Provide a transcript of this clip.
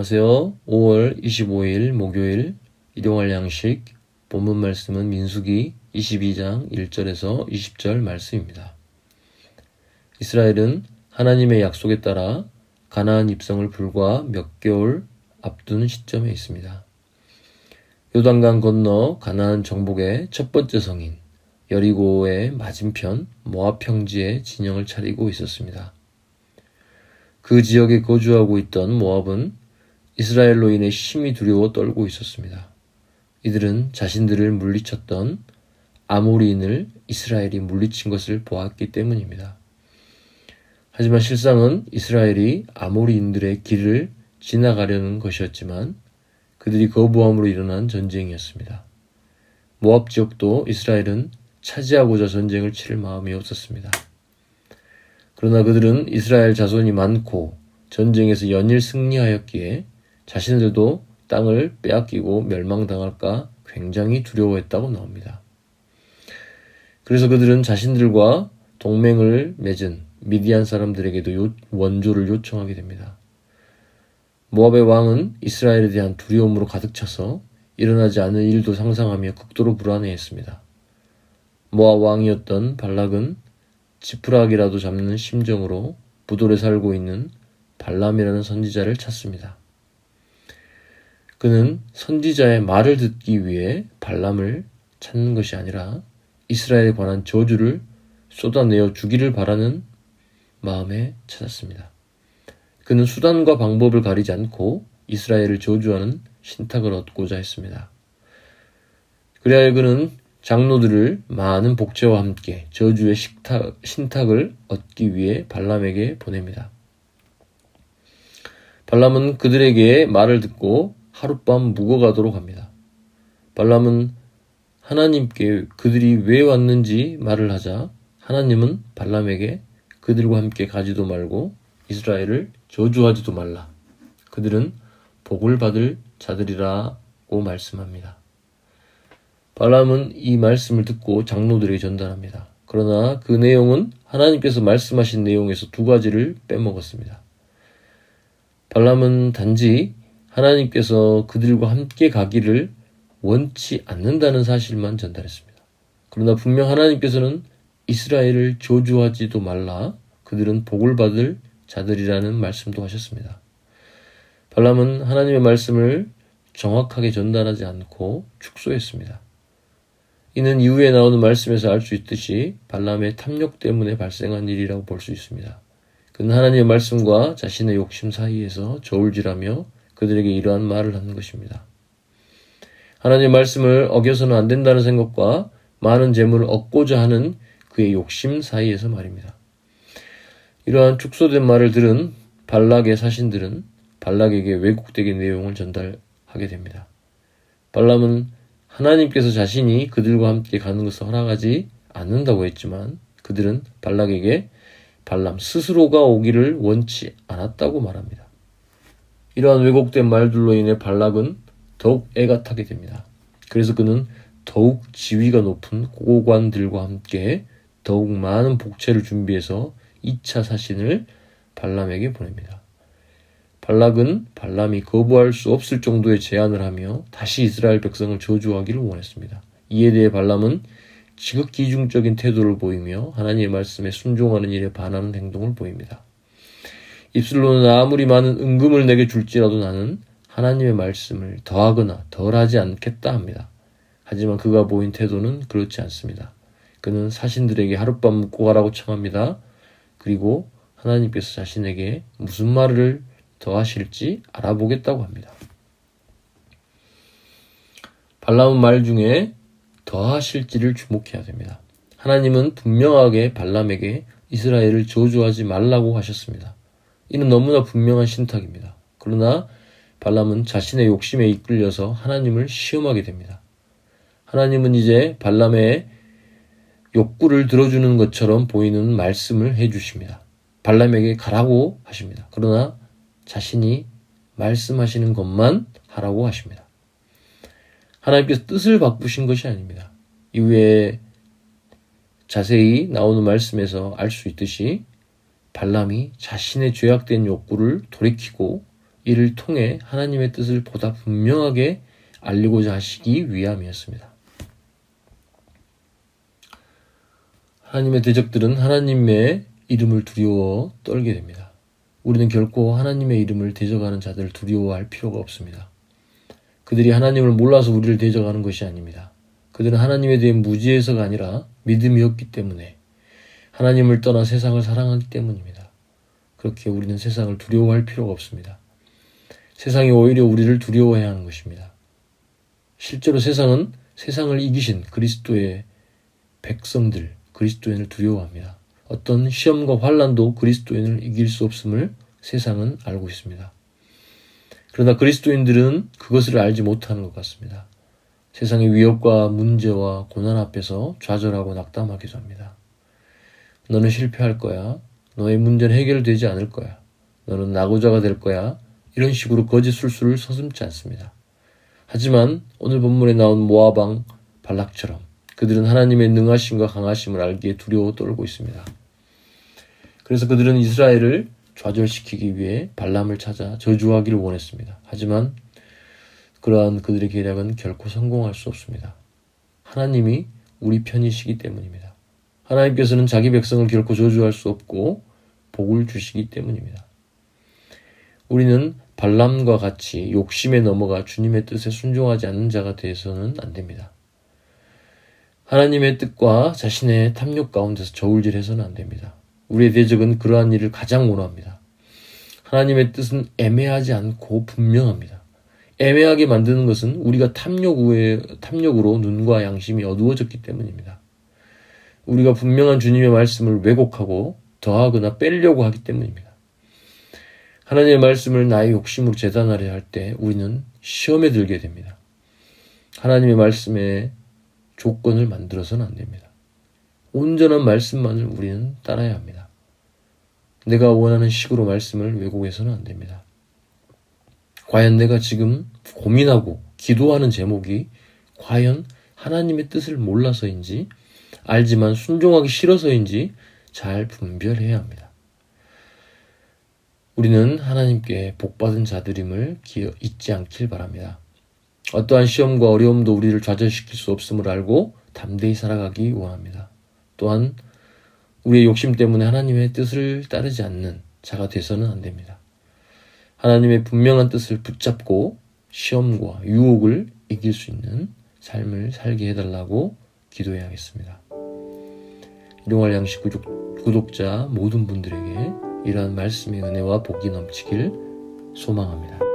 안녕하세요. 5월 25일 목요일 일용할 양식 본문 말씀은 민수기 22장 1절에서 20절 말씀입니다. 이스라엘은 하나님의 약속에 따라 가나안 입성을 불과 몇 개월 앞둔 시점에 있습니다. 요단강 건너 가나안 정복의 첫 번째 성인 여리고의 맞은편 모압 평지에 진영을 차리고 있었습니다. 그 지역에 거주하고 있던 모압은 이스라엘로 인해 심히 두려워 떨고 있었습니다. 이들은 자신들을 물리쳤던 아모리인을 이스라엘이 물리친 것을 보았기 때문입니다. 하지만 실상은 이스라엘이 아모리인들의 길을 지나가려는 것이었지만 그들이 거부함으로 일어난 전쟁이었습니다. 모압 지역도 이스라엘은 차지하고자 전쟁을 치를 마음이 없었습니다. 그러나 그들은 이스라엘 자손이 많고 전쟁에서 연일 승리하였기에 자신들도 땅을 빼앗기고 멸망당할까 굉장히 두려워했다고 나옵니다. 그래서 그들은 자신들과 동맹을 맺은 미디안 사람들에게도 원조를 요청하게 됩니다. 모압의 왕은 이스라엘에 대한 두려움으로 가득 차서 일어나지 않을 일도 상상하며 극도로 불안해했습니다. 모압 왕이었던 발락은 지푸라기라도 잡는 심정으로 부돌에 살고 있는 발람이라는 선지자를 찾습니다. 그는 선지자의 말을 듣기 위해 발람을 찾는 것이 아니라 이스라엘에 관한 저주를 쏟아내어 주기를 바라는 마음에 찾았습니다. 그는 수단과 방법을 가리지 않고 이스라엘을 저주하는 신탁을 얻고자 했습니다. 그리하여 그는 장로들을 많은 복제와 함께 저주의 신탁을 얻기 위해 발람에게 보냅니다. 발람은 그들에게 말을 듣고 하룻밤 묵어가도록 합니다. 발람은 하나님께 그들이 왜 왔는지 말을 하자 하나님은 발람에게 그들과 함께 가지도 말고 이스라엘을 저주하지도 말라. 그들은 복을 받을 자들이라고 말씀합니다. 발람은 이 말씀을 듣고 장로들에게 전달합니다. 그러나 그 내용은 하나님께서 말씀하신 내용에서 두 가지를 빼먹었습니다. 발람은 단지 하나님께서 그들과 함께 가기를 원치 않는다는 사실만 전달했습니다. 그러나 분명 하나님께서는 이스라엘을 저주하지도 말라, 그들은 복을 받을 자들이라는 말씀도 하셨습니다. 발람은 하나님의 말씀을 정확하게 전달하지 않고 축소했습니다. 이는 이후에 나오는 말씀에서 알 수 있듯이 발람의 탐욕 때문에 발생한 일이라고 볼 수 있습니다. 그는 하나님의 말씀과 자신의 욕심 사이에서 저울질하며 그들에게 이러한 말을 하는 것입니다. 하나님의 말씀을 어겨서는 안 된다는 생각과 많은 재물을 얻고자 하는 그의 욕심 사이에서 말입니다. 이러한 축소된 말을 들은 발락의 사신들은 발락에게 왜곡되게 내용을 전달하게 됩니다. 발람은 하나님께서 자신이 그들과 함께 가는 것을 허락하지 않는다고 했지만 그들은 발락에게 발람 스스로가 오기를 원치 않았다고 말합니다. 이러한 왜곡된 말들로 인해 발락은 더욱 애가 타게 됩니다. 그래서 그는 더욱 지위가 높은 고관들과 함께 더욱 많은 복채를 준비해서 2차 사신을 발람에게 보냅니다. 발락은 발람이 거부할 수 없을 정도의 제안을 하며 다시 이스라엘 백성을 저주하기를 원했습니다. 이에 대해 발람은 지극히 이중적인 태도를 보이며 하나님의 말씀에 순종하는 일에 반하는 행동을 보입니다. 입술로는 아무리 많은 은금을 내게 줄지라도 나는 하나님의 말씀을 더하거나 덜하지 않겠다 합니다. 하지만 그가 보인 태도는 그렇지 않습니다. 그는 사신들에게 하룻밤 묵고 가라고 청합니다. 그리고 하나님께서 자신에게 무슨 말을 더하실지 알아보겠다고 합니다. 발람의 말 중에 더하실지를 주목해야 됩니다. 하나님은 분명하게 발람에게 이스라엘을 저주하지 말라고 하셨습니다. 이는 너무나 분명한 신탁입니다. 그러나 발람은 자신의 욕심에 이끌려서 하나님을 시험하게 됩니다. 하나님은 이제 발람의 욕구를 들어주는 것처럼 보이는 말씀을 해주십니다. 발람에게 가라고 하십니다. 그러나 자신이 말씀하시는 것만 하라고 하십니다. 하나님께서 뜻을 바꾸신 것이 아닙니다. 이후에 자세히 나오는 말씀에서 알 수 있듯이 발람이 자신의 죄악된 욕구를 돌이키고 이를 통해 하나님의 뜻을 보다 분명하게 알리고자 하시기 위함이었습니다. 하나님의 대적들은 하나님의 이름을 두려워 떨게 됩니다. 우리는 결코 하나님의 이름을 대적하는 자들을 두려워할 필요가 없습니다. 그들이 하나님을 몰라서 우리를 대적하는 것이 아닙니다. 그들은 하나님에 대해 무지해서가 아니라 믿음이 없기 때문에, 하나님을 떠나 세상을 사랑하기 때문입니다. 그렇게 우리는 세상을 두려워할 필요가 없습니다. 세상이 오히려 우리를 두려워해야 하는 것입니다. 실제로 세상은 세상을 이기신 그리스도의 백성들, 그리스도인을 두려워합니다. 어떤 시험과 환난도 그리스도인을 이길 수 없음을 세상은 알고 있습니다. 그러나 그리스도인들은 그것을 알지 못하는 것 같습니다. 세상의 위협과 문제와 고난 앞에서 좌절하고 낙담하기도 합니다. 너는 실패할 거야. 너의 문제는 해결되지 않을 거야. 너는 낙오자가 될 거야. 이런 식으로 거짓 술수를 서슴지 않습니다. 하지만 오늘 본문에 나온 모압 왕 발락처럼 그들은 하나님의 능하심과 강하심을 알기에 두려워 떨고 있습니다. 그래서 그들은 이스라엘을 좌절시키기 위해 발람을 찾아 저주하기를 원했습니다. 하지만 그러한 그들의 계략은 결코 성공할 수 없습니다. 하나님이 우리 편이시기 때문입니다. 하나님께서는 자기 백성을 결코 저주할 수 없고 복을 주시기 때문입니다. 우리는 발람과 같이 욕심에 넘어가 주님의 뜻에 순종하지 않는 자가 되어서는 안 됩니다. 하나님의 뜻과 자신의 탐욕 가운데서 저울질해서는 안 됩니다. 우리의 대적은 그러한 일을 가장 원합니다. 하나님의 뜻은 애매하지 않고 분명합니다. 애매하게 만드는 것은 우리가 탐욕으로 눈과 양심이 어두워졌기 때문입니다. 우리가 분명한 주님의 말씀을 왜곡하고 더하거나 빼려고 하기 때문입니다. 하나님의 말씀을 나의 욕심으로 재단하려 할 때 우리는 시험에 들게 됩니다. 하나님의 말씀에 조건을 만들어서는 안 됩니다. 온전한 말씀만을 우리는 따라야 합니다. 내가 원하는 식으로 말씀을 왜곡해서는 안 됩니다. 과연 내가 지금 고민하고 기도하는 제목이 과연 하나님의 뜻을 몰라서인지 알지만 순종하기 싫어서인지 잘 분별해야 합니다. 우리는 하나님께 복받은 자들임을 잊지 않길 바랍니다. 어떠한 시험과 어려움도 우리를 좌절시킬 수 없음을 알고 담대히 살아가기 원합니다. 또한 우리의 욕심 때문에 하나님의 뜻을 따르지 않는 자가 돼서는 안 됩니다. 하나님의 분명한 뜻을 붙잡고 시험과 유혹을 이길 수 있는 삶을 살게 해달라고 기도해야겠습니다. 일용할 양식 구독자 모든 분들에게 이러한 말씀의 은혜와 복이 넘치길 소망합니다.